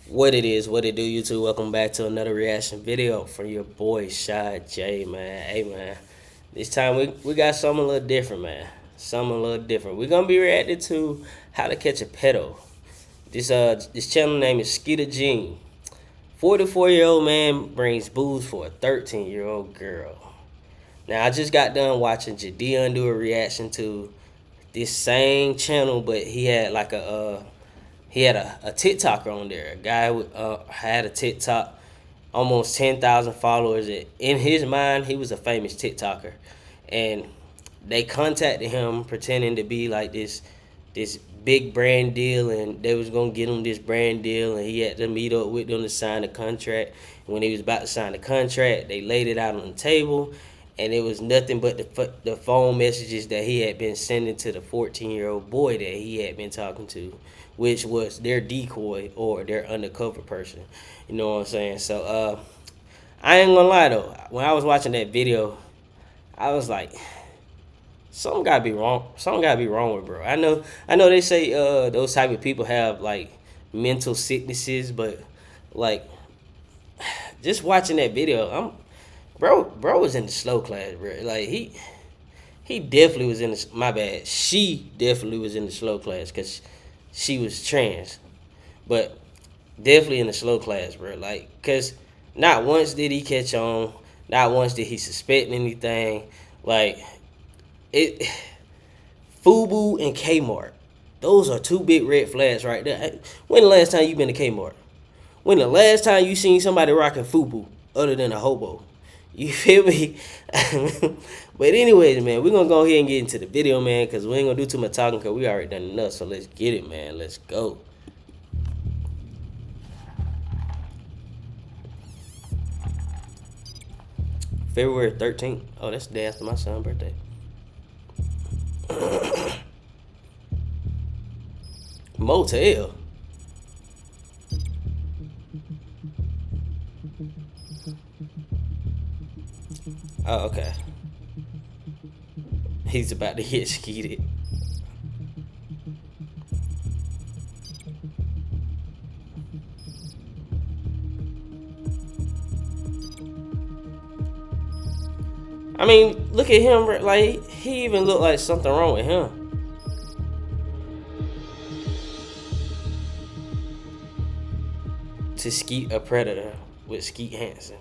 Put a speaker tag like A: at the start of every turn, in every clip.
A: What it is, what it do, YouTube. Welcome back to another reaction video from your boy Shy J, man. Hey, man, this time we got something a little different, man. Something a little different. We're gonna be reacting to How to Catch a Pedo. This channel name is Skeeter Gene. 44-year-old man brings booze for a 13-year-old girl. Now I just got done watching Jadian do a reaction to this same channel, but he had a TikToker on there. A guy had a TikTok, almost 10,000 followers. In his mind, he was a famous TikToker, and they contacted him pretending to be like this big brand deal, and they was gonna get him this brand deal, and he had to meet up with them to sign the contract. When he was about to sign the contract, they laid it out on the table, and it was nothing but the phone messages that he had been sending to the 14-year-old boy that he had been talking to, which was their decoy or their undercover person. You know what I'm saying? So I ain't gonna lie though, when I was watching that video, I was like, something gotta be wrong. Something gotta be wrong with bro. I know they say those type of people have like mental sicknesses, but like just watching that video, bro was in the slow class, bro. Like he definitely was in the, my bad. She definitely was in the slow class because she was trans, but definitely in the slow class, bro. Like, cause not once did he catch on, not once did he suspect anything. Like it, Fubu and Kmart, those are two big red flags right there. When the last time you been to Kmart? When the last time you seen somebody rocking Fubu other than a hobo? You feel me? But anyways, man, we're gonna go ahead and get into the video, man, because we ain't gonna do too much talking because we already done enough. So let's get it, man. Let's go. February 13th. Oh, that's the day after my son's birthday. Motel. Oh, okay. He's about to get skeeted. I mean, look at him. Like, he even looked like something wrong with him. To skeet a predator with Skeet Hansen.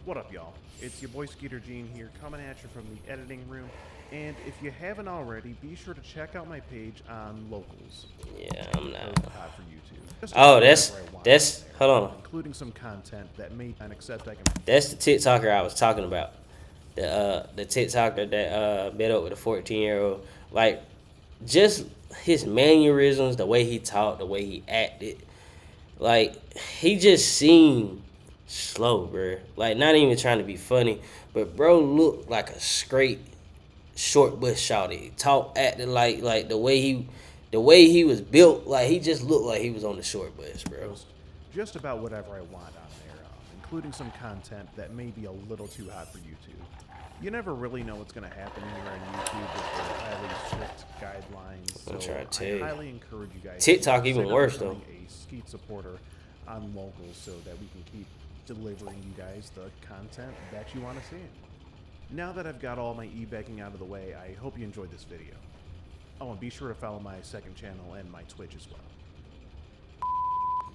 B: What up, y'all? It's your boy Skeeter Gene here, coming at you from the editing room. And if you haven't already, be sure to check out my page on Locals.
A: Yeah, I'm not.
B: For YouTube.
A: Oh, that's hold on.
B: Including some content that may not accept.
A: That's the TikToker I was talking about. The TikToker that met up with a 14-year-old. Like, just his mannerisms, the way he talked, the way he acted. Like, he just seemed slow, bro. Like, not even trying to be funny, but bro looked like a straight short bush shawty. Talk, acted like the way he was built. Like, he just looked like he was on the short bus, bro.
B: Just about whatever I want on there, including some content that may be a little too hot for YouTube. You never really know what's going to happen here on YouTube with their highly strict guidelines.
A: I'm
B: So
A: trying to tell
B: I
A: you.
B: highly encourage you guys
A: TikTok
B: to
A: even
B: consider
A: worse, though.
B: becoming a Skeet supporter on Locals so that we can keep delivering you guys the content that you want to see. Now that I've got all my e-begging out of the way, I hope you enjoyed this video. Oh, and be sure to follow my second channel and my Twitch as well.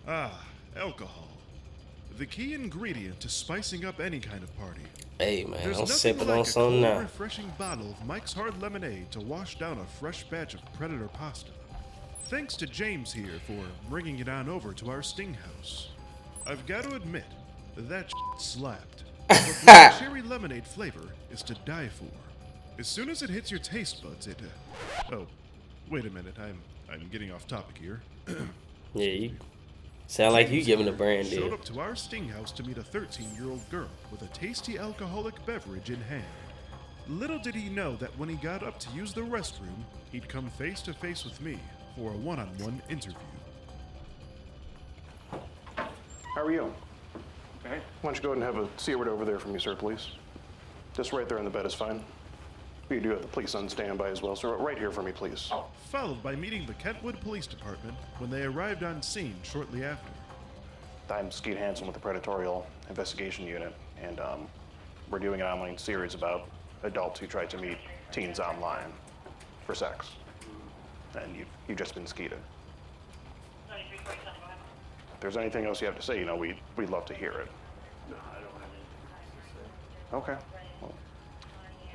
C: Ah, alcohol. The key ingredient to spicing up any kind of party.
A: Hey, man,
C: There's
A: I'm
C: nothing
A: sipping
C: like
A: on
C: a
A: something
C: cold,
A: now.
C: refreshing bottle of Mike's Hard Lemonade to wash down a fresh batch of Predator pasta. Thanks to James here for bringing it on over to our sting house. I've got to admit, that slapped. But the cherry lemonade flavor is to die for. As soon as it hits your taste buds, it... Oh, wait a minute, I'm getting off topic here.
A: Yeah, you sound like you giving a brand
C: Showed
A: deal.
C: up to our sting house to meet a 13-year-old girl with a tasty alcoholic beverage in hand. Little did he know that when he got up to use the restroom, he'd come face to face with me for a one-on-one interview.
D: How are you? Okay. Why don't you go ahead and have a seat right over there for me, sir, please? Just right there on the bed is fine. We do have the police on standby as well, so right here for me, please.
C: Followed by meeting the Kentwood Police Department when they arrived on scene shortly after.
D: I'm Skeeter Hansen with the Predatorial Investigation Unit, and we're doing an online series about adults who try to meet teens online for sex. And you've just been Skeeter. If there's anything else you have to say, we'd love to hear it.
E: No, I don't have anything else to say.
D: Okay.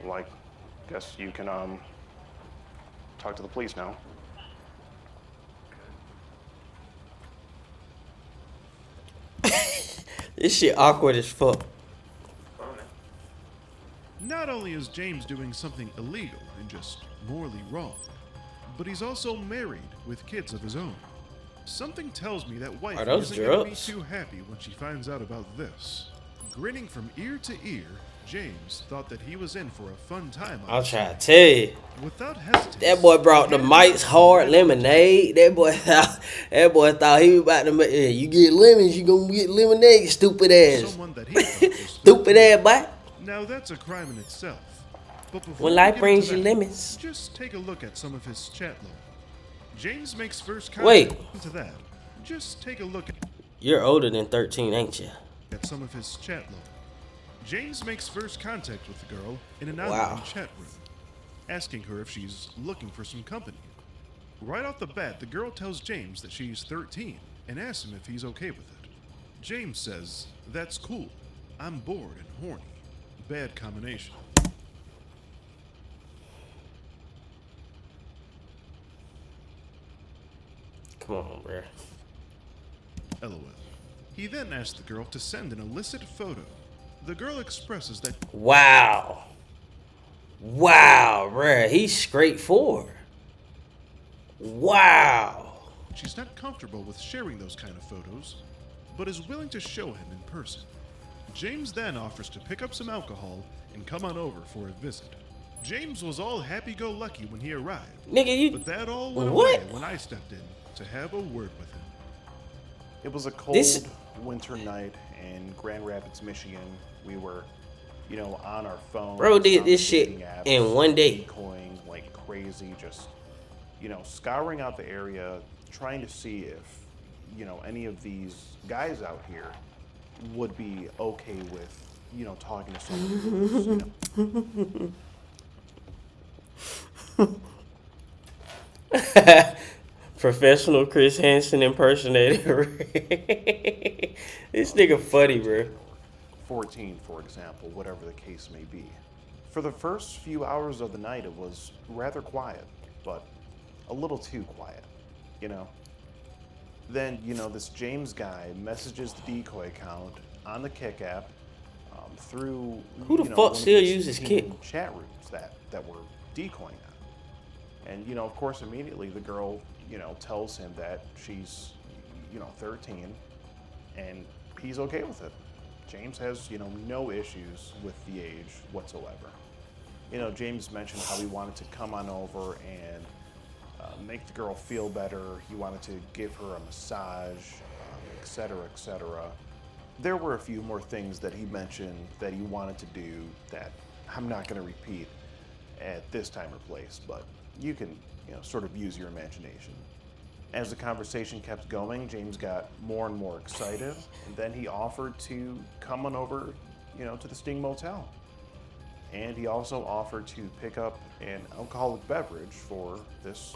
D: Well, I guess you can talk to the police now.
A: This shit awkward as fuck.
C: Not only is James doing something illegal and just morally wrong, but he's also married with kids of his own. Something tells me that wife
A: Are those
C: isn't going to be
A: drugs?
C: too happy when she finds out about this. Grinning from ear to ear, James thought that he was in for a fun time.
A: I'll try to tell you.
C: Without hesitation,
A: That boy brought the Mike's Hard Lemonade. That boy thought he was about to make. You get lemons, you gonna get lemonade, stupid ass.
C: someone that he thought was
A: Stupid ass boy.
C: Now that's a crime in itself. But before
A: When
C: we
A: life
C: get
A: brings
C: into
A: you
C: that,
A: lemons.
C: just take a look at some of his chat log. James makes first
A: Wait.
C: contact to that. Just take a look
A: You're older than 13, ain't you?
C: at some of his chat log. James makes first contact with the girl in an
A: Wow.
C: online chat room, asking her if she's looking for some company. Right off the bat, the girl tells James that she's 13 and asks him if he's okay with it. James says, "That's cool. I'm bored and horny." Bad combination.
A: Come on, bruh.
C: LOL. He then asks the girl to send an illicit photo. The girl expresses that
A: Wow. Wow, bruh. He's straightforward. Wow.
C: she's not comfortable with sharing those kind of photos, but is willing to show him in person. James then offers to pick up some alcohol and come on over for a visit. James was all happy-go-lucky when he arrived,
A: Nigga, you.
C: but that all went
A: What?
C: away when I stepped in to have a word with him.
B: It was a cold
A: This-
B: winter night in Grand Rapids, Michigan. We were, on our phone.
A: Bro did this shit in one day.
B: Decoying like crazy, just, scouring out the area, trying to see if, any of these guys out here would be okay with, talking to someone who's,
A: Professional Chris Hansen impersonator. This nigga funny, bro.
B: 14, for example, whatever the case may be. For the first few hours of the night, it was rather quiet, but a little too quiet, Then, this James guy messages the decoy account on the Kick app through
A: Who the
B: one
A: fuck
B: of
A: still
B: these
A: uses
B: teen
A: Kick?
B: chat rooms that were decoying on. And, of course, immediately the girl, tells him that she's, 13, and he's okay with it. James has, no issues with the age whatsoever. James mentioned how he wanted to come on over and make the girl feel better. He wanted to give her a massage, et cetera, et cetera. There were a few more things that he mentioned that he wanted to do that I'm not going to repeat at this time or place, but you can, sort of use your imagination. As the conversation kept going, James got more and more excited, and then he offered to come on over, to the Sting Motel. And he also offered to pick up an alcoholic beverage for this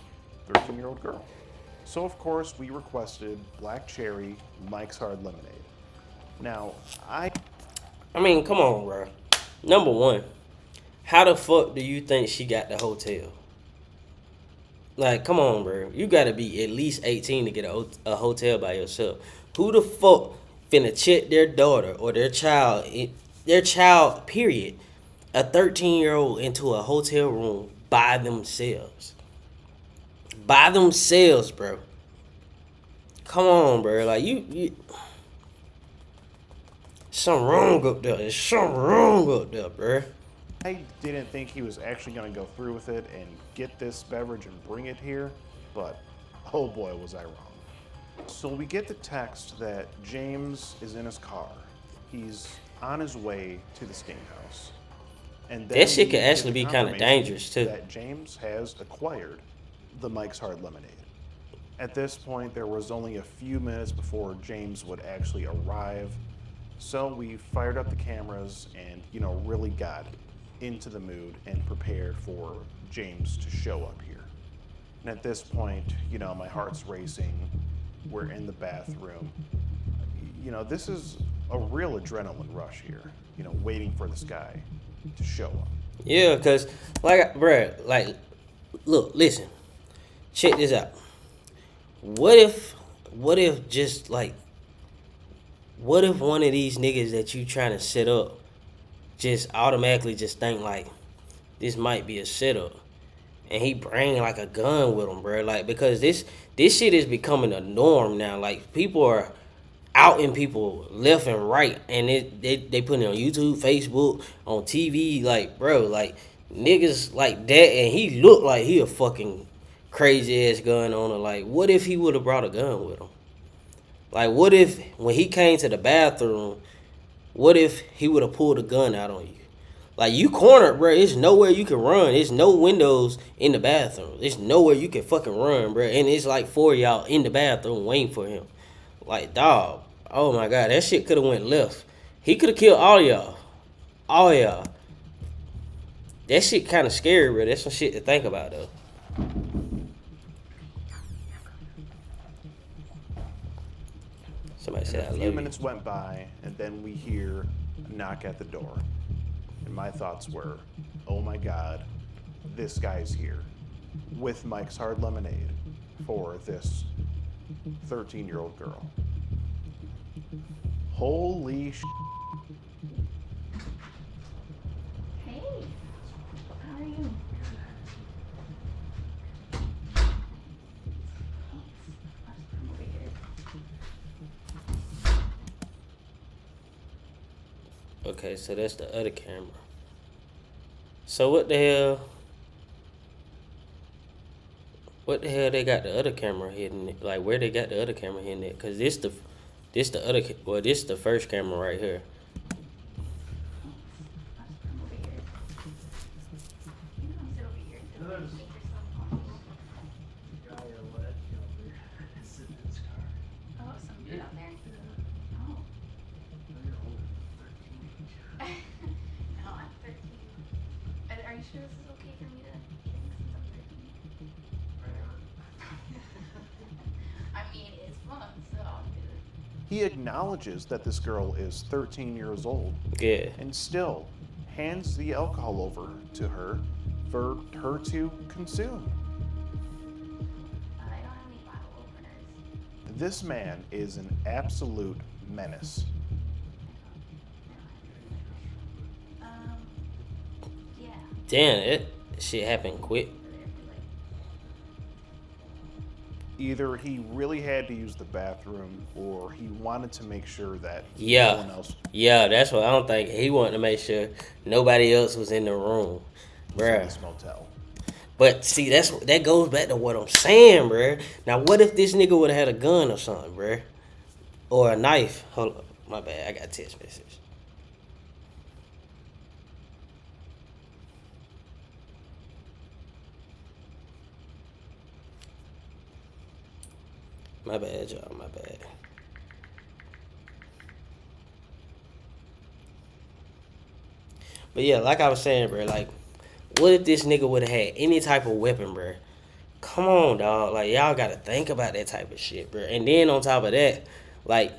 B: 13-year-old girl. So, of course, we requested Black Cherry Mike's Hard Lemonade. Now,
A: I mean, come on, bro. Number one, how the fuck do you think she got the hotel? Like, come on, bro. You gotta be at least 18 to get a hotel by yourself. Who the fuck finna check their daughter or their child, period, a 13-year-old into a hotel room by themselves? By themselves, bro. Come on, bro. Like, you something wrong up there. There's something wrong up there, bro.
B: I didn't think he was actually going to go through with it and get this beverage and bring it here, but oh boy, was I wrong. So we get the text that James is in his car. He's on his way to the Sting house.
D: And
A: That
D: then
A: shit
D: we
A: could
D: get
A: actually
D: the
A: be kind of
D: confirmation
A: dangerous too.
D: that James has acquired the Mike's Hard Lemonade. At this point, there was only a few minutes before James would actually arrive, so we fired up the cameras and, really got into the mood and prepared for James to show up here. And at this point, my heart's racing. We're in the bathroom. This is a real adrenaline rush here, waiting for this guy to show up.
A: Yeah, cause like, bruh, like, look, listen, check this out. What if just like, what if one of these niggas that you trying to set up just automatically just think like this might be a setup, and he bring like a gun with him, bro? Like, because this shit is becoming a norm now. Like, people are outing people left and right, and they put it on YouTube, Facebook, on TV. Like, bro, like niggas like that, and he looked like he a fucking crazy ass gun owner. Like, what if he would have brought a gun with him? Like, what if when he came to the bathroom, what if he would have pulled a gun out on you? Like, you cornered, bro. There's nowhere you can run. There's no windows in the bathroom. There's nowhere you can fucking run, bro. And it's like 4 of y'all in the bathroom waiting for him. Like, dog. Oh my god, that shit could have went left. He could have killed all y'all. All y'all. That shit kind of scary, bro. That's some shit to think about, though. Somebody said I
D: A
A: love
D: few
A: you.
D: minutes went by, and then we hear a knock at the door. And my thoughts were, oh my god, this guy's here with Mike's Hard Lemonade for this 13-year-old girl. Holy sh**.
F: Hey, how are you? Over here.
A: Okay, so that's the other camera. So what the hell? What the hell they got the other camera hidden? Like, where they got the other camera hidden at? Cause this the first camera right here.
F: I'm over here. You can come sit over here. Sit over here. Make yourself comfortable. Oh, some dude out there? Oh. No, I'm 13. Are you sure this is okay for me to drink since I'm 13? I mean, it's fun, so I'll do it.
D: He acknowledges that this girl is 13 years old
A: Yeah.
D: and still hands the alcohol over to her for her to consume.
F: I don't have any bottle openers.
D: This man is an absolute menace.
F: Yeah.
A: Damn, that shit happened quick.
D: Either he really had to use the bathroom or he wanted to make sure that no
A: Yeah.
D: one else
A: Yeah, that's what I don't think. He wanted to make sure nobody else was in the room.
D: was in
A: Bruh.
D: this motel.
A: But see, that goes back to what I'm saying, bruh. Now, what if this nigga would have had a gun or something, bruh? Or a knife? Hold up. My bad. I got a text message. My bad, y'all. My bad. But yeah, like I was saying, bro, like, what if this nigga would have had any type of weapon, bro? Come on, dog. Like, y'all gotta think about that type of shit, bro. And then on top of that, like,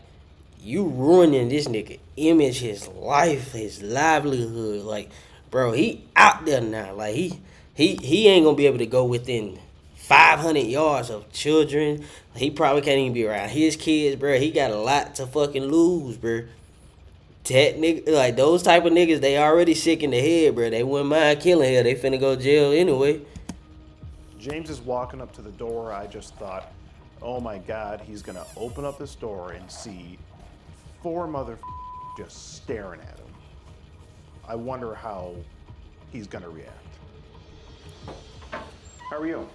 A: you ruining this nigga image, his life, his livelihood. Like, bro, he out there now. Like, he ain't gonna be able to go within 500 yards of children. He probably can't even be around his kids, bro. He got a lot to fucking lose, bro. That nigga, like, those type of niggas, they already sick in the head, bro. They wouldn't mind killing him. They finna go to jail anyway.
D: James is walking up to the door. I just thought, oh my God, he's gonna open up this door and see 4 just staring at him. I wonder how he's gonna react. How are you?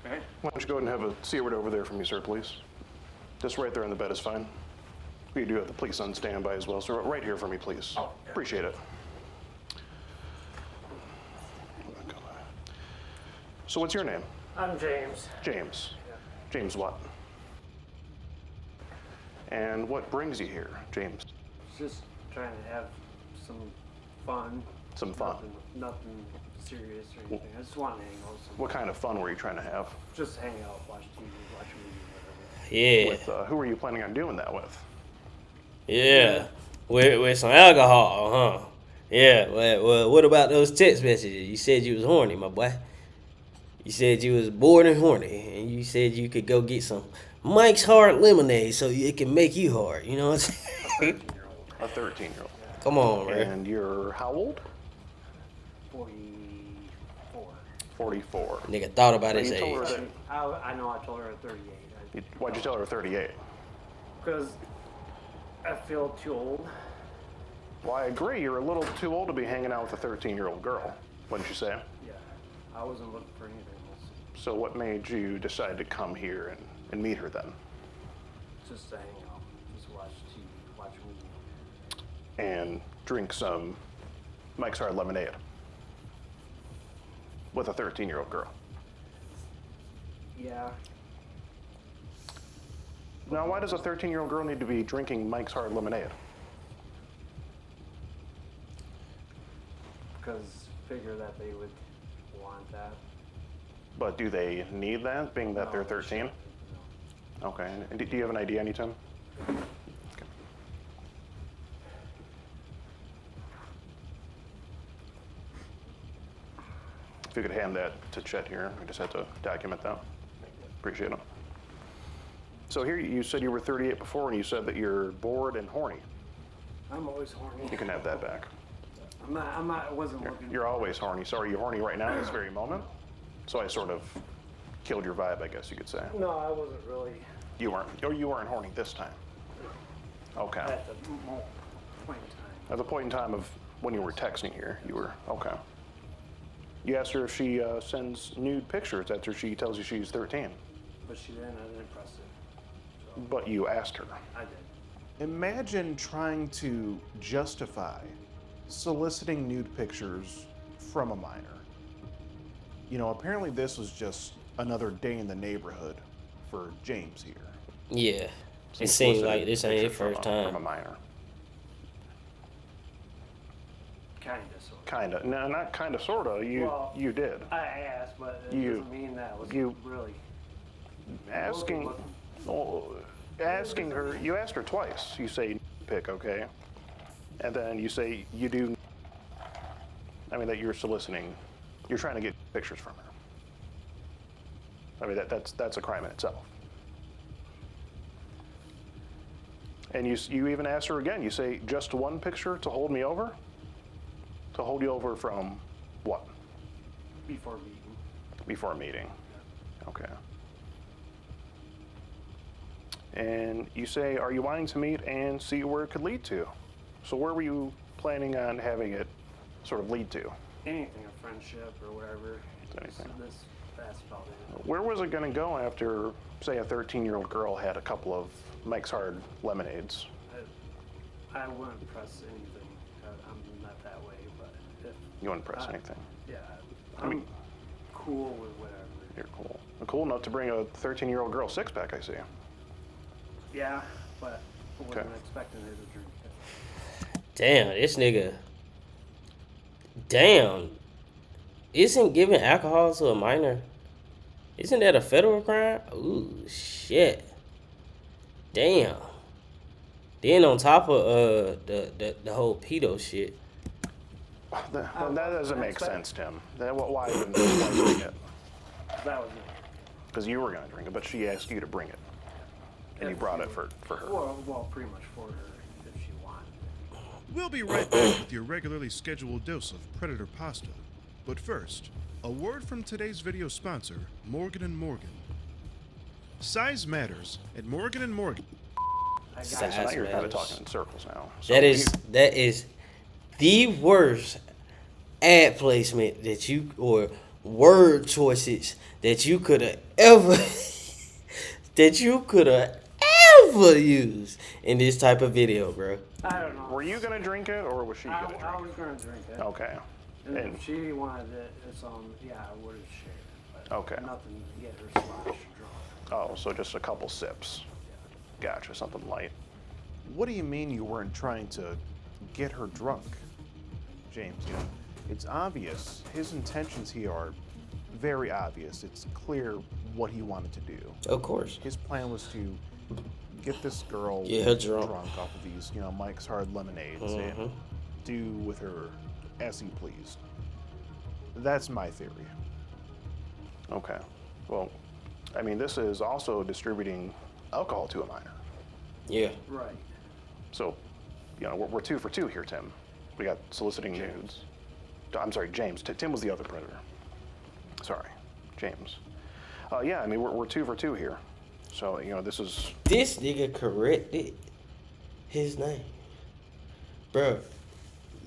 E: Okay.
D: Why don't you go ahead and have a seat over there for me, sir, please? Just right there in the bed is fine. We do have the police on standby as well, so right here for me, please.
E: Oh, yeah.
D: Appreciate it. So what's your name?
E: I'm James.
D: James.
E: Yeah.
D: James what? And what brings you here, James?
E: Just trying to have some fun.
D: Some fun.
E: Nothing serious or anything. I just want to hang out with someone.
D: What kind of fun were you trying to have?
E: Just hang out, watch TV, watch a movie, whatever.
A: Yeah.
D: With who are you planning on doing that with?
A: Yeah. With some alcohol, huh? Yeah. Well, what about those text messages? You said you was horny, my boy. You said you was bored and horny, and you said you could go get some Mike's Hard Lemonade so it can make you hard. You know what I'm saying?
D: A 13-year-old.
A: Come on, man.
D: And you're how old?
E: 44.
D: 44.
A: Nigga thought about
D: So
A: his
D: you told her
A: age.
D: that-
E: I know I told her at 38.
D: Why'd you tell her 38?
E: Because I feel too old.
D: Well, I agree. You're a little too old to be hanging out with a 13-year-old girl. Wouldn't you say?
E: Yeah. I wasn't looking for anything else.
D: So what made you decide to come here and meet her then?
E: Just to hang out. Just watch TV, watch a movie.
D: And drink some Mike's Hard Lemonade with a 13-year-old girl.
E: Yeah.
D: Now, why does a 13-year-old girl need to be drinking Mike's Hard Lemonade?
E: Because figure that they would want that.
D: But do they need that, being that they're
E: No,
D: 13?
E: No.
D: Okay. And do you have an ID, Anytime? Okay. If you could hand that to Chet here, we just have to document that. Appreciate it. So here you said you were 38 before, and you said that you're bored and horny.
E: I'm always horny.
D: You can have that back.
E: I wasn't looking.
D: You're always horny. So are you horny right now, this very moment? So I sort of killed your vibe, I guess you could say.
E: No, I wasn't really
D: You weren't, or you weren't horny this time. Okay.
E: at the point in time.
D: At the point in time of when you were texting here, you were, okay. You asked her if she sends nude pictures after she tells you she's 13,
E: But she didn't. I didn't press it. So
D: but you asked her.
E: I did.
B: Imagine trying to justify soliciting nude pictures from a minor. You know, apparently this was just another day in the neighborhood for James here.
A: Yeah.
D: So
A: It
D: you
A: seems
D: solicited
A: like this ain't your
D: pictures from
A: first
D: From a
A: time.
D: minor.
E: Kinda, sort of.
D: Kinda. No, not kinda, sorta. You did.
E: I asked, but it
D: You-
E: doesn't mean that was
D: you-
E: really.
D: Asking, well, asking her, you asked her twice. You say pick, okay? And then you say you do, I mean, that you're soliciting, you're trying to get pictures from her. I mean, that's a crime in itself. And you even ask her again, you say just one picture to hold me over? To hold you over from what?
E: Before meeting.
D: Before a meeting. Okay. And you say, are you wanting to meet and see where it could lead to? So where were you planning on having it sort of lead to?
E: Anything, a friendship or whatever.
D: Anything.
E: That's about it.
D: Where was it going to go after, say, a 13-year-old girl had a couple of Mike's Hard Lemonades?
E: I wouldn't press anything. I'm not that way, but if
D: You wouldn't press anything.
E: yeah,
D: I mean-
E: I'm cool with whatever.
D: You're cool. Cool enough to bring a 13-year-old girl six-pack, I see.
E: Yeah, but I wasn't
D: Okay.
E: expecting her to drink it.
A: Damn, this nigga. Damn. Isn't giving alcohol to a minor, isn't that a federal crime? Ooh, shit. Damn. Then on top of the whole pedo shit.
D: That doesn't make sense, Tim. Why even bring it?
E: That was me.
D: Because you were going to drink it, but she asked you to bring it. And you brought it for her.
E: Well, pretty much for her if she wanted.
C: We'll be right back with your regularly scheduled dose of Predator Pasta. But first, a word from today's video sponsor, Morgan & Morgan. Size matters at Morgan & Morgan.
E: I got
D: So now
A: Size
D: you're kind of
A: matters.
D: talking in circles now. So
A: That is the worst ad placement that you, or word choices that you could have ever used in this type of video, bro.
E: I don't know.
D: Were you going to drink it, or was she going to drink
E: I was gonna drink it.
D: it? Okay.
E: And
D: And
E: if she wanted it, yeah, I would have shared it.
D: Okay.
E: Nothing to get her sloshed drunk.
D: Oh, so just a couple sips. Gotcha, something light.
B: What do you mean you weren't trying to get her drunk? James, it's obvious. His intentions here are very obvious. It's clear what he wanted to do.
A: Of course.
B: His plan was to get this girl
A: Get her drunk.
B: off of these, Mike's Hard Lemonades and do with her as he pleased. That's my theory.
D: Okay. Well, I mean, this is also distributing alcohol to a minor.
A: Yeah.
E: Right.
D: So, we're 2 for 2 here, Tim. We got soliciting nudes. I'm sorry, James. Tim was the other predator. Sorry, James. Yeah, I mean, we're 2 for 2 here. So, this is...
A: This nigga corrected his name. Bro,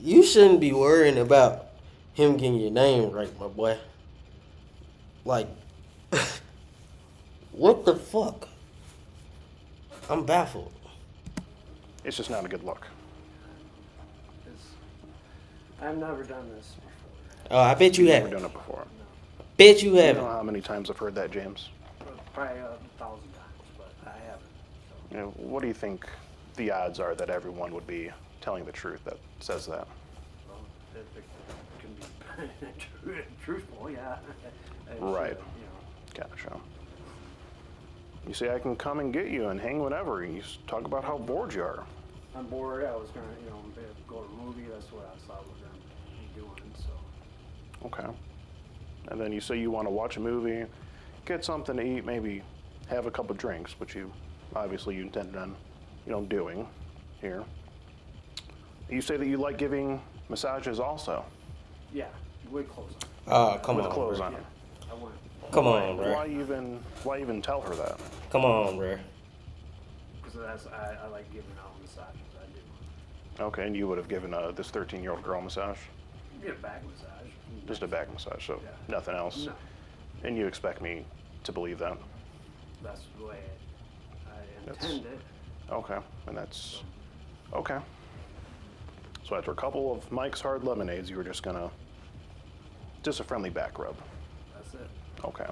A: you shouldn't be worrying about him getting your name right, my boy. Like, what the fuck? I'm baffled.
D: It's just not a good look.
E: I've never done this before.
A: Oh, I bet you
D: You've never
A: haven't.
D: done it before.
A: Bet you
D: You know
A: haven't.
D: how many times I've heard that, James?
E: Probably 1,000 times, but I haven't. So.
D: What do you think the odds are that everyone would be telling the truth that says that?
E: Well, it can be truthful, yeah. It's,
D: Right. Gotcha. You say I can come and get you and hang whenever. You talk about how bored you are.
E: I'm bored. I was gonna, go to a movie. That's what I thought we were gonna be doing. So.
D: Okay. And then you say you want to watch a movie, get something to eat, maybe have a couple drinks, which you intended on, doing here. You say that you like giving massages also.
E: Yeah, with clothes on.
A: Oh, come
D: with
A: on,
D: clothes
A: bro.
D: on.
E: I went.
A: Come on, bro.
D: Why even tell her that?
A: Come on, bro.
E: Because I like giving out massages. I do.
D: Okay, and you would have given this 13-year-old girl a massage?
E: Get a back massage.
D: Just a back massage, so
E: Yeah.
D: nothing else.
E: No.
D: And you expect me to believe that?
E: That's the way I
D: That's-
E: intend it.
D: Okay, and that's okay. So after a couple of Mike's Hard Lemonades, you were just a friendly back rub.
E: That's it.
D: Okay.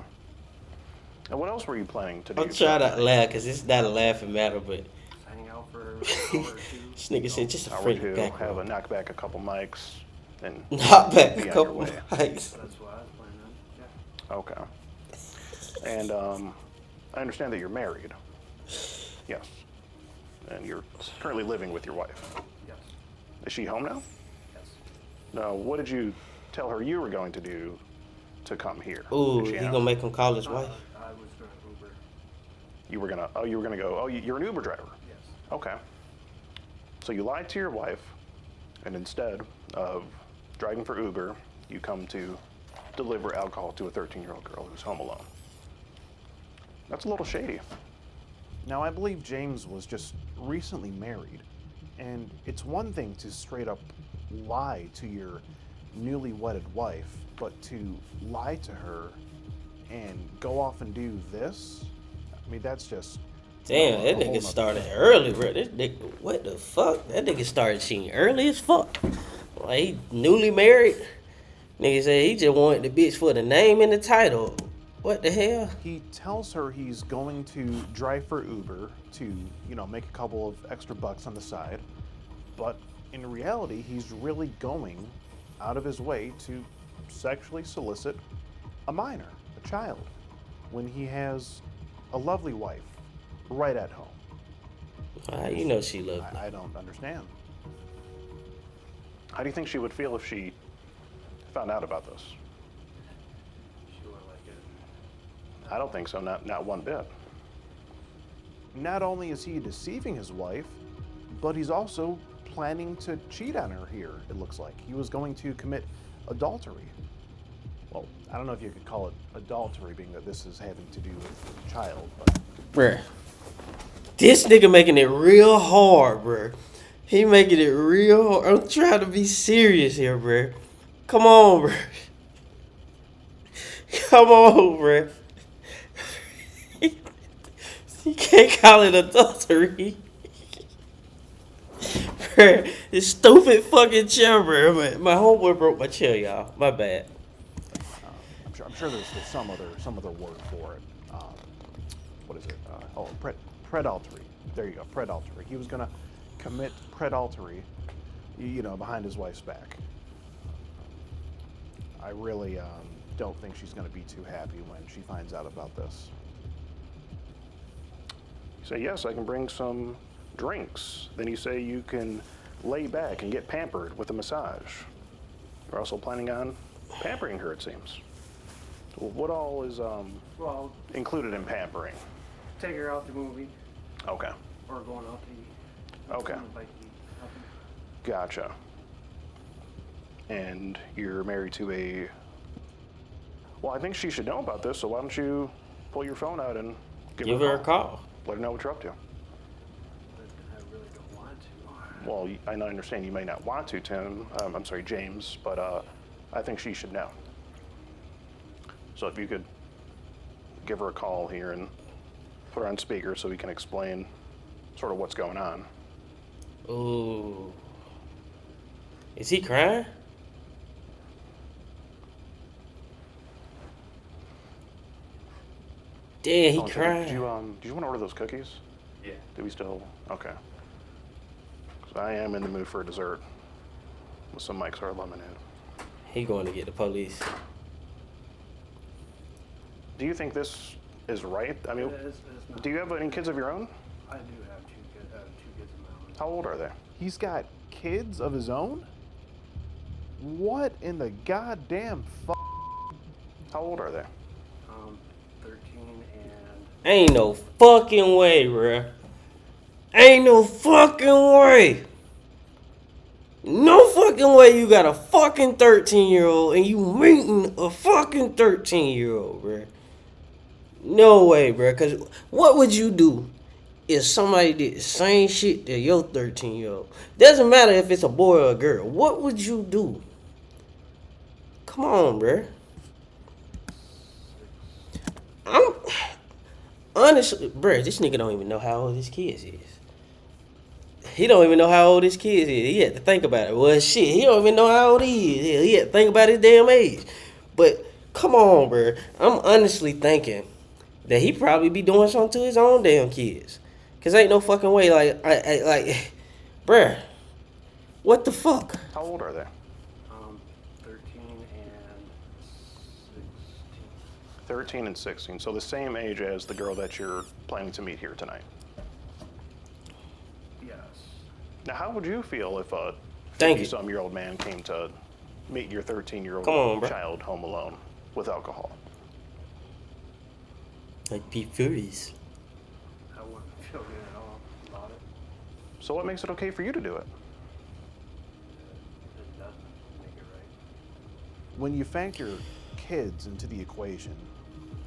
D: And what else were you planning to do?
A: I'm trying not to laugh because it's not a laughing matter, but
E: Hang out for an hour or two.
A: this nigga said just a
D: Hour or
A: friendly
D: two,
A: back
D: have a
A: rub.
D: knock back a couple mics, and
A: Knock back
D: be
A: a
D: on
A: couple
D: your way.
A: mics.
E: That's what I was planning on. Yeah.
D: Okay. And I understand that you're married. Yes. And you're currently living with your wife.
E: Yes.
D: Is she home now?
E: Yes.
D: No. What did you tell her you were going to do to come here?
A: Ooh,
D: Did she
A: he
D: ask?
A: gonna make him call his wife?
E: I was going to Uber.
D: You were gonna go. Oh, you're an Uber driver.
E: Yes.
D: Okay. So you lied to your wife, and instead of driving for Uber, you come to deliver alcohol to a 13-year-old girl who's home alone. That's a little shady.
B: Now, I believe James was just recently married, and it's one thing to straight up lie to your newly wedded wife, but to lie to her and go off and do this, I mean, that's just...
A: Damn, that
B: a whole
A: nigga
B: nother
A: started
B: thing.
A: early, bro. This nigga, what the fuck? That nigga started cheating early as fuck. Like, he newly married. Nigga said he just wanted the bitch for the name and the title. What the hell?
B: He tells her he's going to drive for Uber to, make a couple of extra bucks on the side, but in reality, he's really going out of his way to sexually solicit a minor, a child, when he has a lovely wife right at home.
A: You know she loved me.
B: I don't understand.
D: How do you think she would feel if she found out about this?
E: She wouldn't like it.
D: I don't think so. Not one bit.
B: Not only is he deceiving his wife, but he's also planning to cheat on her here, it looks like. He was going to commit adultery. Well, I don't know if you could call it adultery, being that this is having to do with a child, but
A: Bruh. This nigga making it real hard, bruh. He making it real hard. I'm trying to be serious here, bruh. Come on, bruh. Come on, bruh. You can't call it adultery. Bruh, this stupid fucking chair, bruh. My homeboy broke my chair, y'all. My bad.
B: I'm sure there's some other word for it. What is it? Predaltery. There you go, predaltery. He was gonna commit predaltery, behind his wife's back. I really don't think she's gonna be too happy when she finds out about this.
D: You say, yes, I can bring some drinks. Then you say you can lay back and get pampered with a massage. You're also planning on pampering her, it seems. What all is
E: Well,
D: included in pampering?
E: take her out to movie
D: Okay,
E: or going out to eat.
D: Okay.
E: Like to eat. Nothing.
D: gotcha. And you're married to a... Well, I think she should know about this, so why don't you pull your phone out and give
A: Give her a call.
D: Let her know what you're up to.
E: But I really don't want to.
D: Well, I understand you may not want to, Tim. I'm sorry, James, but I think she should know. So if you could give her a call here and put her on speaker so we can explain sort of what's going on.
A: Ooh. Is he crying? Damn, he
D: Oh, Tim,
A: crying.
D: Did you want to order those cookies?
E: Yeah.
D: Do we still? Okay. 'Cause I am in the mood for a dessert with some Mike's Hard Lemonade.
A: He going to get the police.
D: Do you think this is right? I mean,
E: It's not.
D: do you have any kids of your own?
E: I do have two kids of my own.
D: How old are they?
B: He's got kids of his own? What in the goddamn
D: How old are they?
E: 13 and
A: Ain't no fucking way, bruh. Ain't no fucking way. No fucking way you got a fucking 13-year-old and you meeting a fucking 13-year-old, bruh. No way, bruh. Because what would you do if somebody did the same shit to your 13-year-old? Doesn't matter if it's a boy or a girl. What would you do? Come on, bruh. I'm... Honestly, bruh, this nigga don't even know how old his kids is. He don't even know how old his kids is. He had to think about it. Well, shit, he don't even know how old he is. He had to think about his damn age. But come on, bruh. I'm honestly thinking that he probably be doing something to his own damn kids. Cause ain't no fucking way, like, bruh, what the fuck?
D: How old are they?
E: 13 and 16.
D: 13 and 16, so the same age as the girl that you're planning to meet here tonight.
E: Yes.
D: Now, how would you feel if a
A: Thank you.
D: 50-some-year-old man came to meet your 13-year-old
A: Come on, bro.
D: child home alone with alcohol?
A: I'd be furious.
E: I wouldn't feel good at all about it.
D: So what makes it okay for you to do it?
E: It doesn't make it right.
B: When you factor kids into the equation,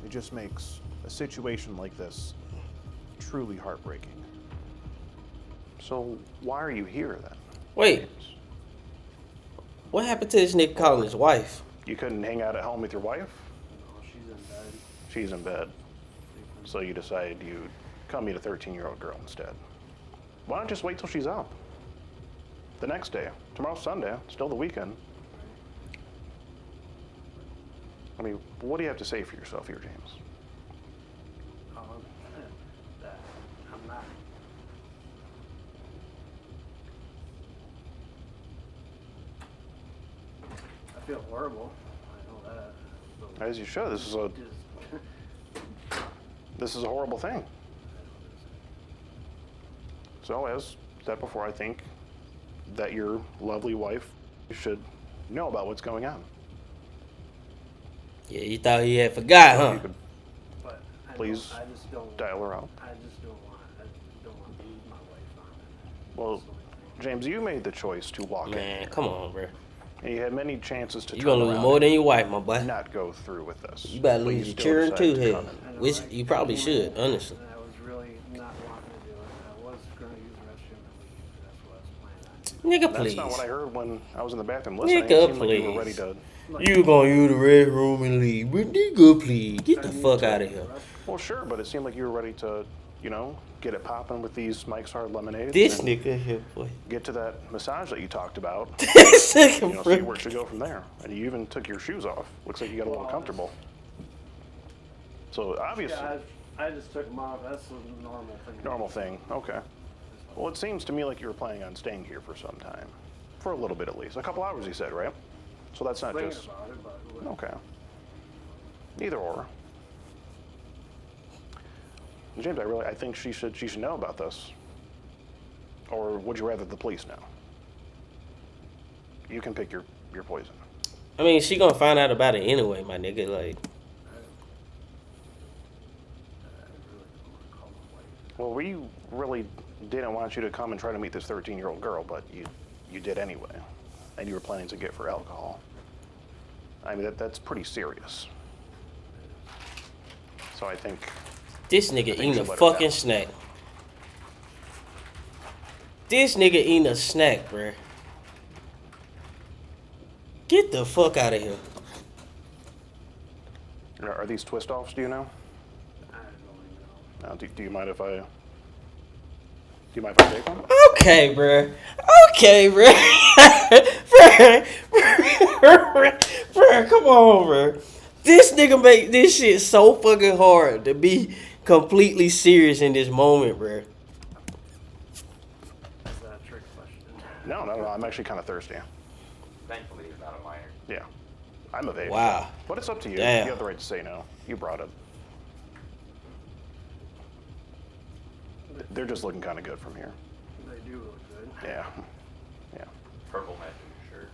B: it just makes a situation like this truly heartbreaking.
D: So why are you here then?
A: Wait, what happened to this nigga calling his wife?
D: You couldn't hang out at home with your wife?
E: No, she's in bed.
D: She's in bed. So you decided you'd come meet a 13-year-old girl instead. Why not just wait till she's up? The next day. Tomorrow's Sunday, still the weekend. I mean, what do you have to say for yourself here, James?
E: That I'm not. I feel horrible. I know that. So
D: As you should. This is a horrible thing. So, as said before, I think that your lovely wife should know about what's going on.
A: Yeah, you thought he had forgot,
D: You
A: huh?
D: could
E: But
D: Please
E: I just don't.
D: dial her out.
E: I just don't want. I don't want to lose my wife on it.
D: Well,
E: That's the only thing.
D: James, you made the choice to walk in
A: Man,
D: here.
A: come on, bro.
D: And you had many chances to
A: You
D: turn
A: gonna lose
D: around
A: more
D: and
A: than your wife, my boy.
D: not go through with this.
A: You better
D: But
A: lose your
D: still
A: children
D: decided
A: too,
D: to
A: hell.
D: come in.
E: I know,
A: Which
E: I
A: you probably
E: came
A: should,
E: in
A: honestly.
E: And I was really not wanting to do it. I was going to use the restroom and leave. That's what I was planning on doing.
A: Nigga,
D: That's
A: please.
D: not what I heard when I was in the bathroom listening.
A: Nigga,
D: It seemed like you were
A: please.
D: ready to...
A: You gonna use the restroom and leave, but nigga, please get the fuck out of here.
D: Well, sure, but it seemed like you were ready to, get it popping with these Mike's Hard Lemonades.
A: This
D: and
A: nigga here, boy.
D: get to that massage that you talked about.
A: This nigga,
D: See where
A: bro.
D: it should go from there. And you even took your shoes off. Looks like you got a little comfortable. So obviously,
E: Yeah, I just took them off. That's a normal thing.
D: normal thing. Okay. Well, it seems to me like you were planning on staying here for some time, for a little bit at least, a couple hours. You said, right? So that's not
E: Thinking
D: just
E: about it, but
D: okay. Either or. James, I think she should know about this. Or would you rather the police know? You can pick your poison.
A: I mean, she gonna find out about it anyway, my nigga. Like,
E: I really don't want to call my wife.
D: Well, we really didn't want you to come and try to meet this 13-year-old girl, but you did anyway, and you were planning to get for alcohol. I mean, that's pretty serious. So I think
A: this nigga
D: you
A: eating a
D: should let her
A: fucking
D: know.
A: snack. This nigga eating a snack, bruh. Get the fuck out of here.
D: Are these twist offs? Do you know?
E: I don't even know.
D: Do you mind if I? Do you mind if I take one?
A: Okay, bruh. Okay, bruh. bruh, come on, bruh. This nigga make this shit so fucking hard to be completely serious in this moment, bruh.
E: Is that a trick question?
D: No. I'm actually kind of thirsty.
G: Thankfully, he's not a minor.
D: Yeah, I'm of age.
A: Wow.
D: But it's up to you.
A: Damn.
D: You have the right to say no. You brought it. They're just looking kind of good from here.
E: They do look good.
D: Yeah. Yeah.
G: Purple matching your shirt.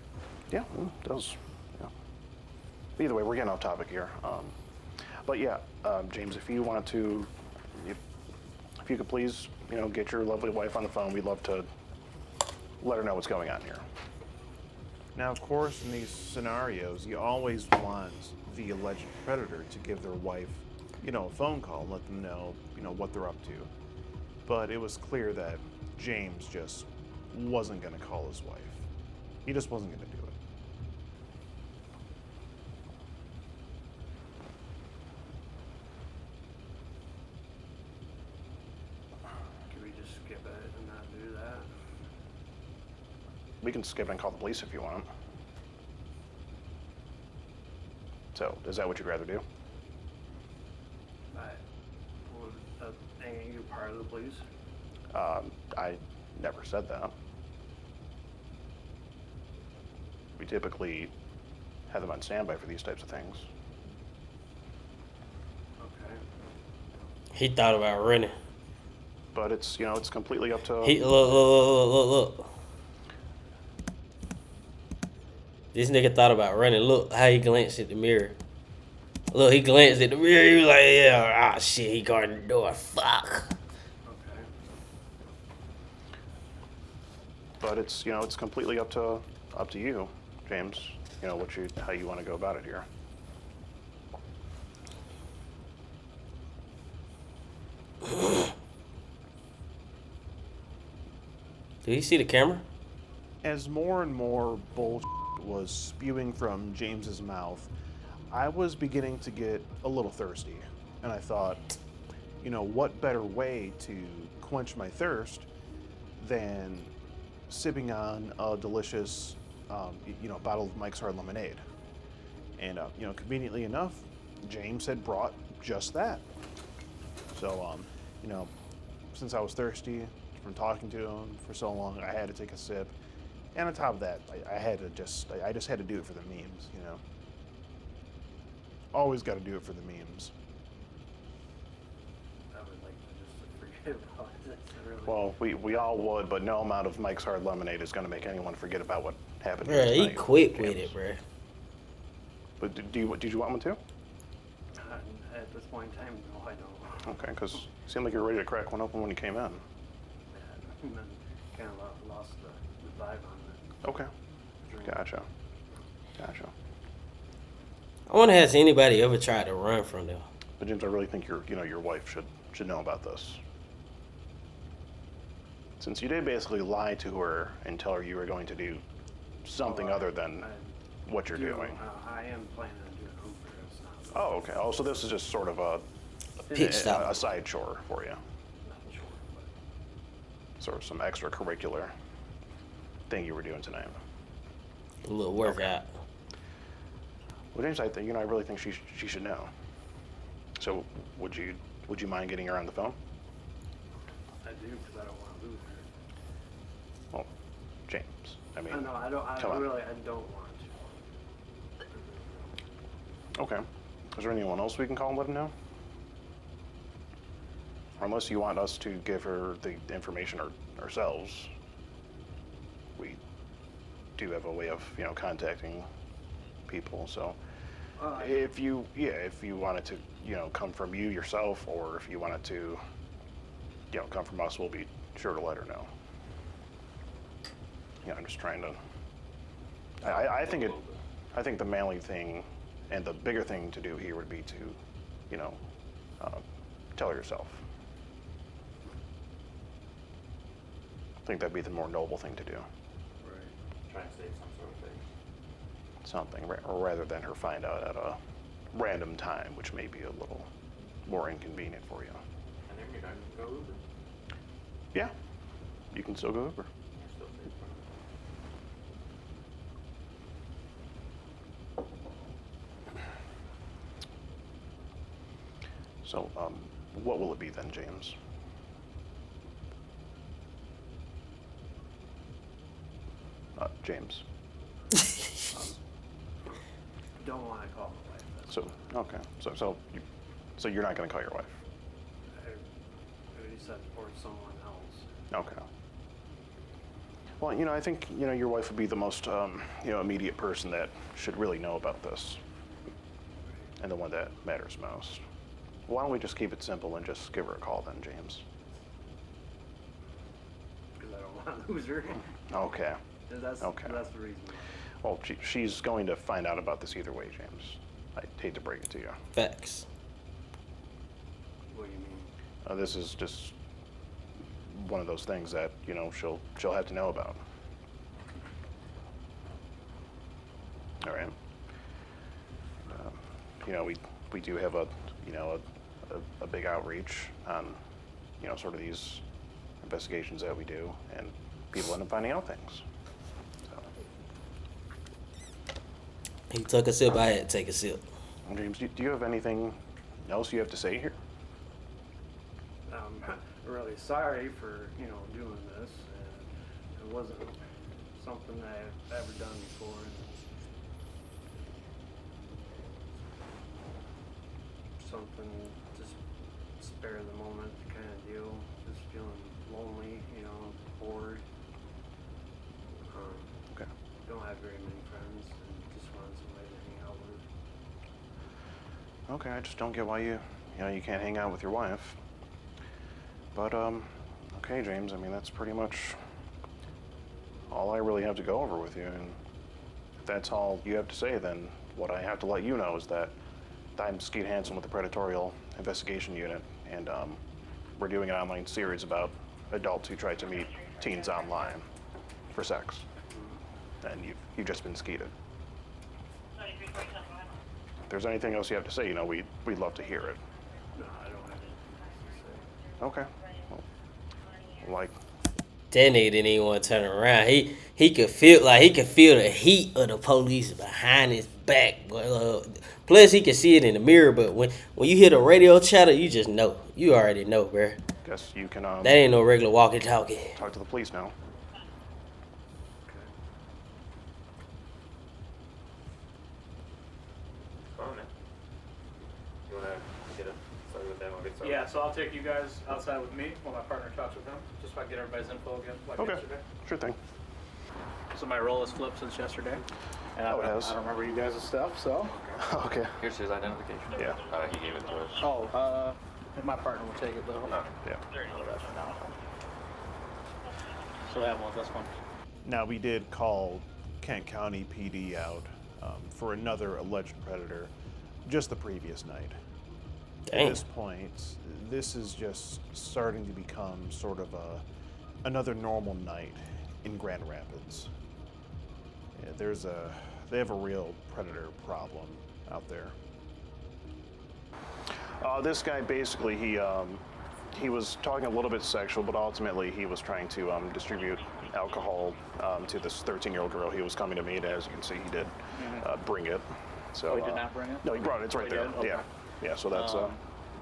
D: Yeah, it does. Yeah. Either way, we're getting off topic here. But yeah, James, if you wanted to, if you could please, get your lovely wife on the phone, we'd love to let her know what's going on here.
B: Now, of course, in these scenarios, you always want the alleged predator to give their wife, a phone call and let them know, what they're up to. But it was clear that James just wasn't going to call his wife. He just wasn't going to do it.
E: Can we just skip it and not do that?
D: We can skip and call the police if you want. So, is that what you'd rather do?
E: Ain't you part of the police?
D: I never said that. We typically have them on standby for these types of things.
E: Okay.
A: He thought about running.
D: But it's completely up to.
A: Look. This nigga thought about running. Look how he glanced at the mirror. Look, he glanced at the mirror. He was like, yeah, shit, he guarding the door. Fuck.
E: Okay.
D: But it's it's completely up to you, James. How you want to go about it here.
A: Do you see the camera?
B: As more and more bullshit was spewing from James's mouth, I was beginning to get a little thirsty. And I thought, what better way to quench my thirst than sipping on a delicious, bottle of Mike's Hard Lemonade. And, conveniently enough, James had brought just that. So, since I was thirsty from talking to him for so long, I had to take a sip. And on top of that, I just had to do it for the memes, Always got to do it for the memes.
E: I would like to just forget about it. Really.
D: Well, we all would, but no amount of Mike's Hard Lemonade is going to make anyone forget about what happened.
A: Bruh,
D: here
A: he
D: tonight,
A: quick
D: James.
A: with it, bruh.
D: But did you want me to?
E: At this point in time, no, I don't.
D: Okay, because it seemed like you were ready to crack one open when you came in.
E: And then kind of lost the vibe on it.
D: Okay,
E: Drink.
D: gotcha.
A: I wonder, has anybody ever tried to run from them?
D: But James, I really think your wife should know about this. Since you did basically lie to her and tell her you were going to do something other than what you're doing.
E: I am planning on doing Uber. It's not.
D: Oh, okay. Oh, so this is just sort of a
A: Pit stop.
D: a side chore for you.
E: Not sure, but
D: Sort of some extracurricular thing you were doing tonight.
A: A little workout.
D: Well, James, I really think she should know. So would you mind getting her on the phone?
E: I do, because I don't want to lose her.
D: Well, James, I mean,
E: No, I don't. I
D: come on.
E: really, I don't want to.
D: Okay. Is there anyone else we can call and let him know? Or unless you want us to give her the information ourselves, we do have a way of, contacting people. So if you wanted to, come from you yourself, or if you wanted to, come from us, we'll be sure to let her know. I'm just trying to. I think the manly thing and the bigger thing to do here would be to, tell her yourself. I think that'd be the more noble thing to do.
G: Right. Try and save some sort of thing.
D: Something, rather than her find out at a random time, which may be a little more inconvenient for you.
G: And then you're not going to go Uber.
D: Yeah, you can still go Uber.
G: You're still safe from it.
D: So, what will it be then, James? James.
E: Don't want to call my wife. That's
D: So, okay. So you're not going to call your wife?
E: I said, or someone else.
D: Okay. Well, I think, your wife would be the most, immediate person that should really know about this. And the one that matters most. Why don't we just keep it simple and just give her a call then, James?
E: Because I don't want to lose her.
D: Okay.
E: That's
D: Okay.
E: That's the reason.
D: Well, she's going to find out about this either way, James. I hate to break it to you.
A: Facts.
E: What do you mean?
D: This is just one of those things that, she'll have to know about. All right. We do have a big outreach on, sort of these investigations that we do, and people end up finding out things.
A: He took a sip. I had to take a sip.
D: James, do you have anything else you have to say here?
E: I'm really sorry for, doing this. And it wasn't something I've ever done before. And something just spare the moment kind of deal. Just feeling lonely, bored.
D: Okay.
E: Don't have very many friends and just wanted somebody to hang out with.
D: Okay, I just don't get why you can't hang out with your wife. But, okay, James, I mean, that's pretty much all I really have to go over with you. And if that's all you have to say, then what I have to let you know is that I'm Skeeter Hansen with the Predatorial Investigation Unit, and we're doing an online series about adults who try to meet teens online for sex. And you've just been skeeted. If there's anything else you have to say, we'd love to hear it.
E: No, I don't have anything else to say.
D: Okay. Well,
A: That nigga didn't even want to turn around. He could feel the heat of the police behind his back. Plus he could see it in the mirror. But when you hear the radio chatter, you just know. You already know, bruh.
D: guess you can
A: That ain't no regular walkie-talkie.
D: talk to the police now.
G: Come on, man. You want to get it started with them? I'll get started.
H: Yeah, so I'll take you guys outside with me while my partner talks with him, just so I can get everybody's info again, like
D: Okay.
H: yesterday.
D: Sure thing.
H: So my role has flipped since yesterday. And
D: Oh, it has.
H: I don't remember you guys' stuff, so.
D: Okay.
G: Here's his identification.
D: Yeah.
G: He gave it to us.
H: Oh, my partner will take it though.
G: No.
D: Yeah.
H: So have one with this one.
B: Now, we did call Kent County PD out for another alleged predator just the previous night. At
A: Damn.
B: this point, this is just starting to become sort of another normal night in Grand Rapids. Yeah, they have a real predator problem out there.
D: This guy basically, he was talking a little bit sexual, but ultimately he was trying to distribute alcohol to this 13-year-old girl he was coming to meet. As you can see, he did bring it. So
H: Oh, he did not bring it?
D: No, he brought it. It's right
H: he
D: there.
H: did? Okay.
D: Yeah, yeah. So that's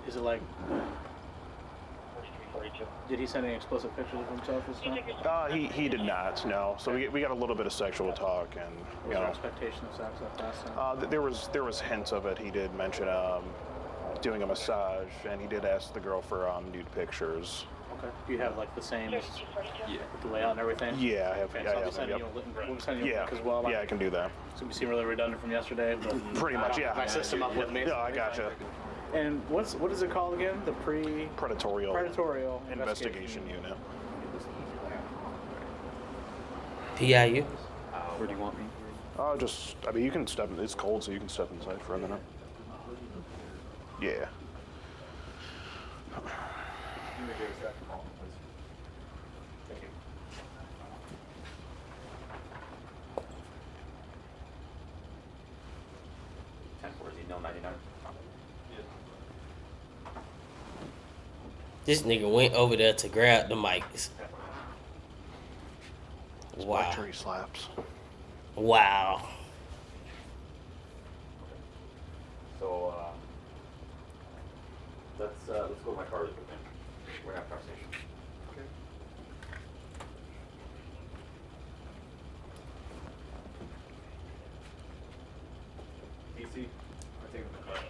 H: Is it like? Did he send any explicit pictures of himself this time?
D: He did not. No. So we got a little bit of sexual talk, and
H: Was there expectation of sex that last time?
D: there was hints of it. He did mention doing a massage, and he did ask the girl for nude pictures.
H: Okay. Do you have like the same with the layout and everything?
D: Yeah, I have.
H: Okay,
D: I
H: so I'll be
D: have.
H: sending
D: Yep.
H: you a link. We'll be sending you a
D: Yeah,
H: link as well.
D: yeah, I can do that.
H: It's gonna seem really redundant from yesterday, but
D: Pretty much, yeah.
H: my system up with me.
D: Yeah, I gotcha.
H: And what is it called again? The Predatorial
D: Investigation Unit.
A: PIU.
H: Where do you want me?
D: I mean, you can step. It's cold, so you can step inside for a minute. Yeah.
G: Thank you. No 99.
A: This nigga went over there to grab the mics. Wow.
D: Luxury slaps.
A: Wow.
G: So let's go to my car really quick, man. We're gonna have a conversation. PC, I take the car.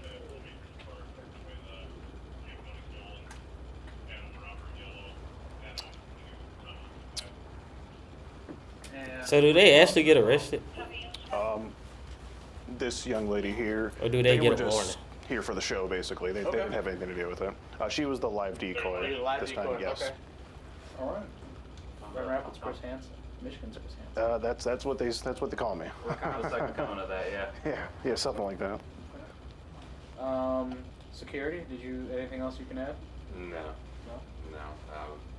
A: So do they actually get arrested?
D: This young lady here.
A: Or do they
D: were
A: get a
D: just
A: warning?
D: here for the show, basically. They didn't have anything to do with it. She was the live decoy this time. Yes.
H: Okay. All right. Grand Rapids, Chris Hansen. Michigan's Chris Hansen.
D: That's what they call me.
G: We're kind of the second coming of that, yeah.
D: Yeah, something like that.
H: Security. Did you anything else you can add?
G: No.
H: No.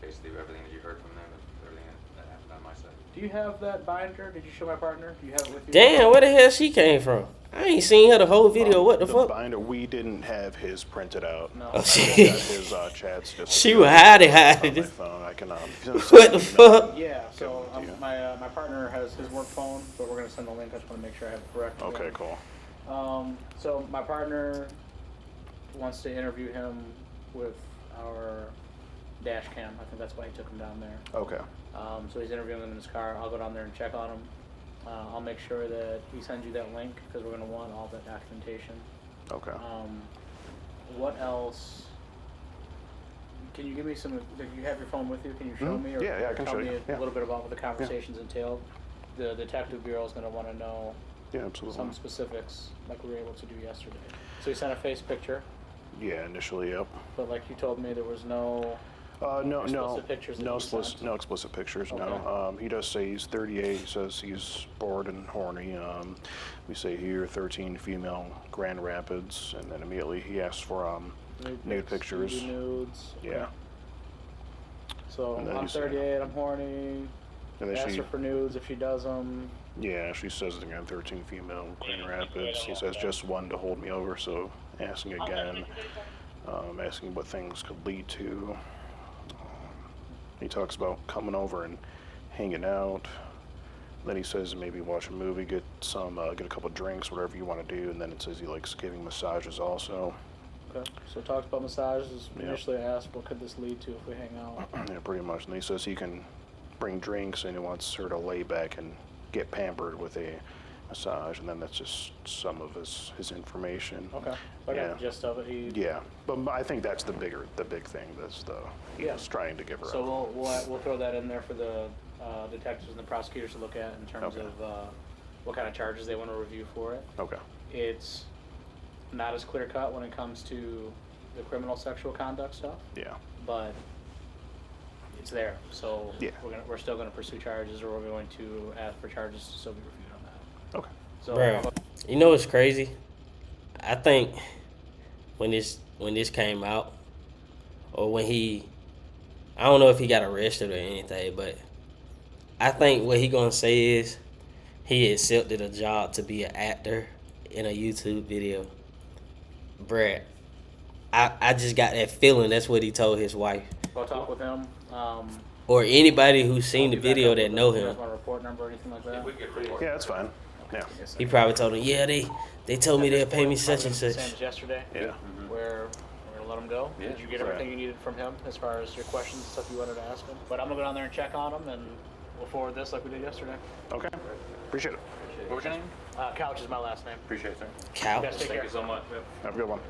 G: Basically everything that you heard from them, everything that happened on my side.
H: Do you have that binder? Did you show my partner? Do you have it with you?
A: Damn, where the hell she came from? I ain't seen her the whole video. What the fuck?
D: Binder, we didn't have his printed out.
H: No.
A: Oh,
D: I
A: she-
D: got his chats. Just
A: She was hiding.
D: on my phone. I can.
A: What the fuck?
H: Yeah. So
D: Go, yeah.
H: my partner has his work phone, but we're gonna send the link. I just want to make sure I have it correct.
D: Okay, cool.
H: So my partner wants to interview him with our dash cam. I think that's why he took him down there.
D: Okay.
H: So he's interviewing him in his car. I'll go down there and check on him. I'll make sure that he sends you that link because we're going to want all that documentation.
D: Okay.
H: What else? Can you give me some? Do you have your phone with you? Can you show me? Or,
D: Yeah, I
H: or
D: can
H: tell
D: show
H: me
D: you.
H: a
D: Yeah.
H: little bit about what the conversations entailed. The detective bureau is going to want to know
D: Yeah, absolutely.
H: some specifics, like we were able to do yesterday. So he sent a face picture,
D: Yeah, initially, yep.
H: but like you told me, there was no.
D: No,
H: Explicit pictures that
D: no
H: he
D: explicit,
H: sent?
D: no explicit pictures.
H: Okay.
D: No. He does say he's 38. He says he's bored and horny. We say here 13 female Grand Rapids, and then immediately he asks for nude
H: pics,
D: pictures.
H: Nudes.
D: Yeah.
H: Okay. So
D: And then
H: I'm
D: you say-
H: 38. I'm horny.
D: And then
H: Ask
D: she,
H: her for nudes if she does them.
D: yeah, she says again 13 female Grand Rapids. He says just one to hold me over. So asking again, asking what things could lead to. He talks about coming over and hanging out. Then he says maybe watch a movie, get a couple drinks, whatever you want to do. And then it says he likes giving massages also.
H: Okay. So talks about massages.
D: Yeah.
H: Initially, I asked, what could this lead to if we hang out?
D: Yeah, pretty much. And he says he can bring drinks and he wants her to lay back and get pampered with a massage. And then that's just some of his information.
H: Okay. So I
D: Yeah.
H: got the gist of it.
D: Yeah, but I think that's the big thing. That's he's trying to give her.
H: So
D: up.
H: we'll throw that in there for the detectives and the prosecutors to look at in terms
D: Okay.
H: of what kind of charges they want to review for it.
D: Okay.
H: It's not as clear cut when it comes to the criminal sexual conduct stuff,
D: Yeah.
H: but it's there. So
D: Yeah.
H: we're still gonna pursue charges, or we're going to ask for charges to still be reviewed on that.
D: Okay.
H: So
A: Bruh, you know what's crazy? I think when this came out, or when I don't know if he got arrested or anything, but I think what he gonna say is he accepted a job to be an actor in a YouTube video. Bruh, I just got that feeling that's what he told his wife.
H: I'll talk with him.
A: Or anybody who's seen the
H: I'll be back
A: video
H: up
A: that
H: with
A: know
H: You
A: him.
H: guys want a report number or anything like that?
G: We can get pretty
D: Yeah, that's fine. Yeah.
A: He probably told him, yeah, they told me they'll pay me such and such.
H: Same as yesterday.
D: Yeah.
H: Where we're gonna let him go.
G: Yeah.
H: Did you get
D: Right.
H: everything you needed from him as far as your questions and stuff you wanted to ask him? But I'm gonna go down there and check on him, and we'll forward this like we did yesterday.
D: Okay. Appreciate it.
H: What was your name? Couch is my last name.
G: Appreciate it, sir.
H: You
A: Couch.
H: guys take
G: Thank
H: care.
G: you so much. Yep.
D: Have a good one.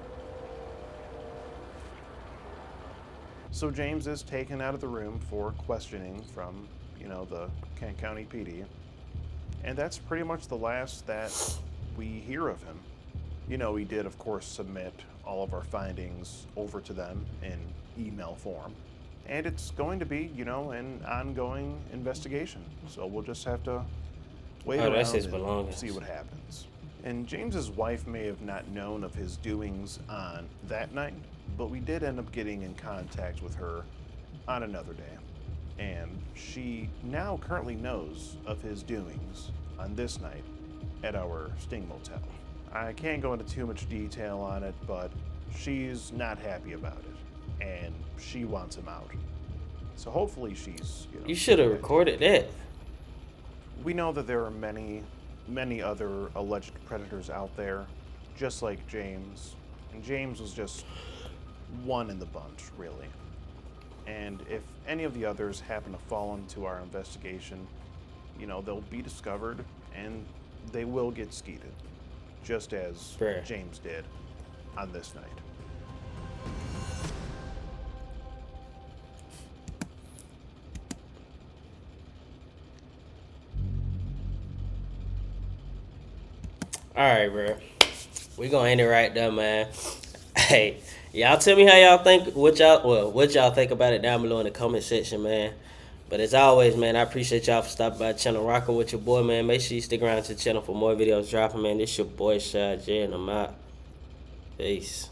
B: So James is taken out of the room for questioning from, the Kent County PD. And that's pretty much the last that we hear of him. We did, of course, submit all of our findings over to them in email form. And it's going to be, an ongoing investigation. So we'll just have to wait
A: Oh,
B: around
A: that's his
B: and
A: belongings.
B: see what happens. And James's wife may have not known of his doings on that night, but we did end up getting in contact with her on another day. And she now currently knows of his doings on this night at our Sting Motel. I can't go into too much detail on it, but she's not happy about it, and she wants him out. So hopefully she's,
A: You should have recorded that.
B: We know that there are many, many other alleged predators out there, just like James. And James was just one in the bunch, really. And if any of the others happen to fall into our investigation, they'll be discovered and they will get skeeted, just as
A: Bruh.
B: James did on this night.
A: All right, bro. We gonna end it right there, man. Hey, y'all tell me how y'all think. What y'all think about it down below in the comment section, man. But as always, man, I appreciate y'all for stopping by the channel, rocking with your boy, man. Make sure you stick around to the channel for more videos dropping, man. This your boy Shy J, and I'm out. Peace.